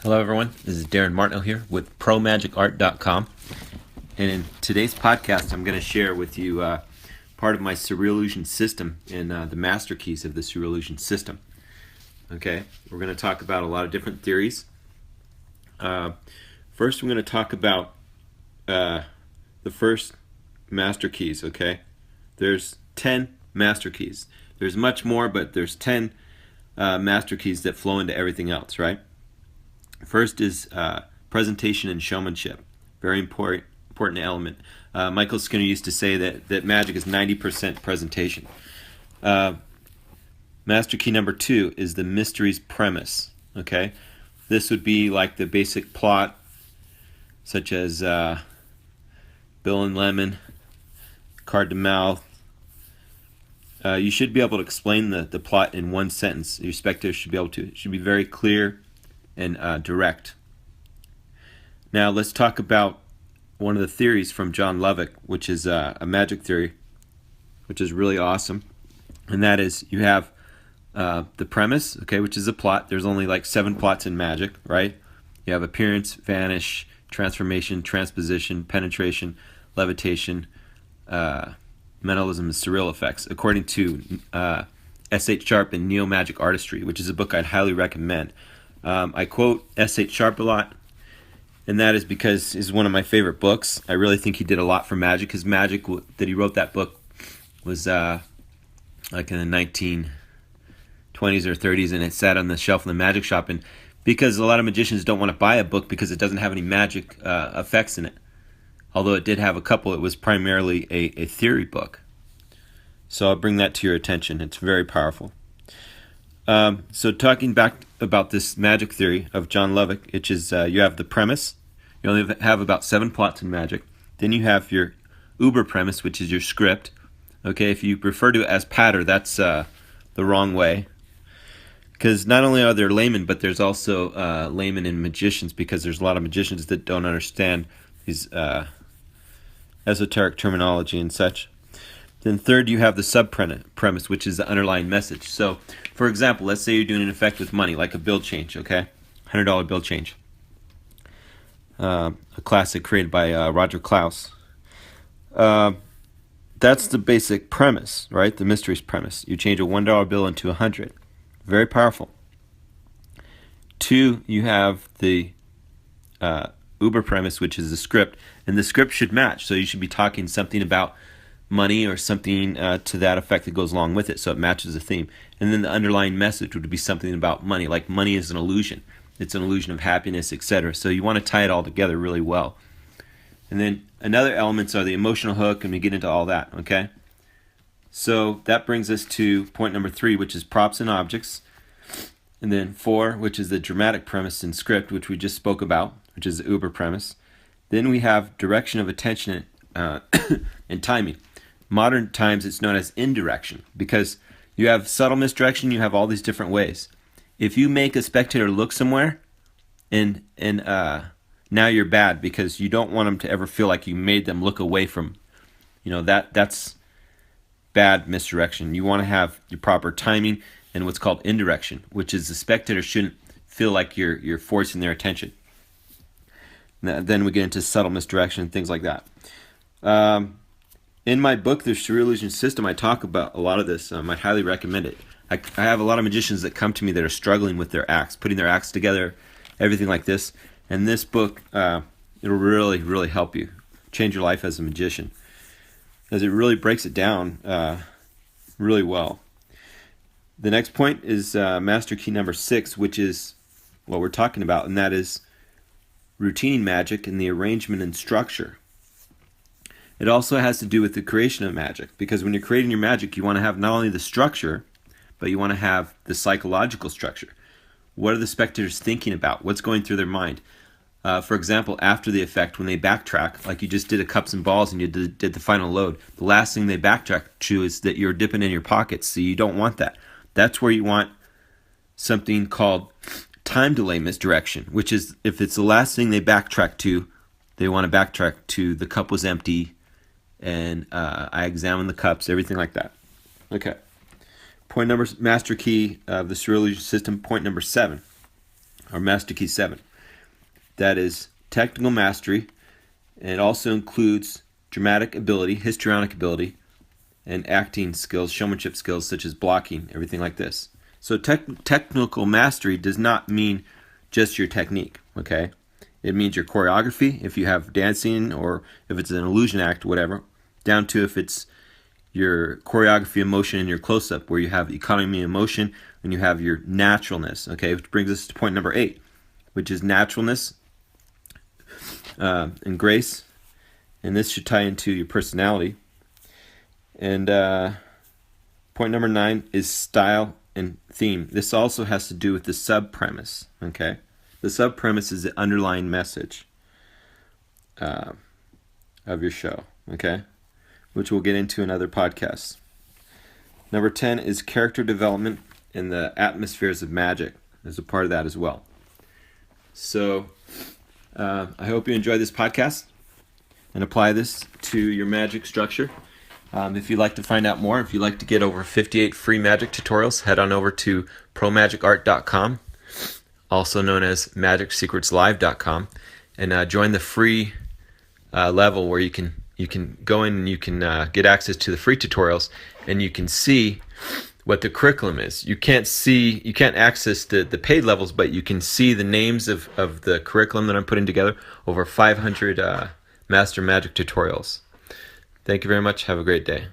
Hello everyone, this is Darin Martineau here with ProMagicArt.com, and in today's podcast I'm going to share with you part of my Surreallusion system and the master keys of the Surreallusion system. Okay, we're going to talk about a lot of different theories. First we're going to talk about the first master keys, okay? There's 10 master keys. There's much more, but there's 10 master keys that flow into everything else, right? First is presentation and showmanship. Very important element. Michael Skinner used to say that magic is 90% presentation. Master key number 2 is the mystery's premise. Okay, this would be like the basic plot, such as Bill and Lemon, Card to Mouth. You should be able to explain the plot in one sentence. Your spectators should be able to. It should be very clear and direct. Now let's talk about one of the theories from John Lovick, which is a magic theory, which is really awesome. And that is, you have the premise, okay, which is a plot. There's only like 7 plots in magic, right? You have appearance, vanish, transformation, transposition, penetration, levitation, mentalism, and surreal effects, according to S.H. Sharp and Neo-Magic Artistry, which is a book I'd highly recommend. I quote S.H. Sharp a lot, and that is because it's one of my favorite books. I really think he did a lot for magic. His magic that he wrote that book was like in the 1920s or 30s, and it sat on the shelf in the magic shop. And because a lot of magicians don't want to buy a book because it doesn't have any magic effects in it, although it did have a couple, it was primarily a theory book. So I'll bring that to your attention. It's very powerful. So talking back about this magic theory of John Lovick, which is you have the premise. You only have about 7 plots in magic. Then you have your uber premise, which is your script. Okay, if you refer to it as patter, that's the wrong way. Because not only are there laymen, but there's also laymen and magicians, because there's a lot of magicians that don't understand these esoteric terminology and such. Then third, you have the sub-premise, which is the underlying message. So, for example, let's say you're doing an effect with money, like a bill change, okay? $100 bill change. A classic created by Roger Klaus. That's the basic premise, right? The mystery's premise. You change a $1 bill into 100. Very powerful. 2, you have the uber premise, which is the script. And the script should match. So you should be talking something about money or something to that effect that goes along with it, so it matches the theme. And then the underlying message would be something about money, like money is an illusion. It's an illusion of happiness, etc. So you want to tie it all together really well. And then another elements are the emotional hook, and we get into all that, okay? So that brings us to point number 3, which is props and objects. And then 4, which is the dramatic premise and script, which we just spoke about, which is the uber premise. Then we have direction of attention and timing. Modern times it's known as indirection, because you have subtle misdirection, you have all these different ways. If you make a spectator look somewhere, and now you're bad, because you don't want them to ever feel like you made them look away from, that's bad misdirection. You want to have your proper timing and what's called indirection, which is the spectator shouldn't feel like you're forcing their attention. Now, then we get into subtle misdirection and things like that. In my book, The Surreallusion System, I talk about a lot of this. I highly recommend it. I have a lot of magicians that come to me that are struggling with their acts, putting their acts together, everything like this. And this book, it'll really, really help you change your life as a magician, as it really breaks it down really well. The next point is master key number 6, which is what we're talking about, and that is routine magic and the arrangement and structure. It also has to do with the creation of magic, because when you're creating your magic, you want to have not only the structure, but you want to have the psychological structure. What are the spectators thinking about? What's going through their mind? For example, after the effect, when they backtrack, like you just did a cups and balls and you did the final load, the last thing they backtrack to is that you're dipping in your pockets, so you don't want that. That's where you want something called time delay misdirection, which is if it's the last thing they backtrack to, they want to backtrack to the cup was empty, and I examined the cups, everything like that. Okay. Point number, master key of the Surreallusion system, point number 7, or master key 7. that is technical mastery, and it also includes dramatic ability, histrionic ability, and acting skills, showmanship skills such as blocking, everything like this. So technical mastery does not mean just your technique, okay? It means your choreography, if you have dancing or if it's an illusion act, whatever, down to if it's your choreography of motion and your close-up, where you have economy of motion and you have your naturalness, okay? Which brings us to point number 8, which is naturalness and grace. And this should tie into your personality. And point number 9 is style and theme. This also has to do with the sub-premise, okay? The sub-premise is the underlying message of your show, okay? Which we'll get into in other podcasts. Number 10 is character development and the atmospheres of magic. There's a part of that as well. So I hope you enjoyed this podcast and apply this to your magic structure. If you'd like to find out more, if you'd like to get over 58 free magic tutorials, head on over to promagicart.com, also known as magicsecretslive.com, and join the free level where you can go in and you can get access to the free tutorials, and you can see what the curriculum is. You can't access the paid levels, but you can see the names of the curriculum that I'm putting together, over 500 Master Magic tutorials. Thank you very much. Have a great day.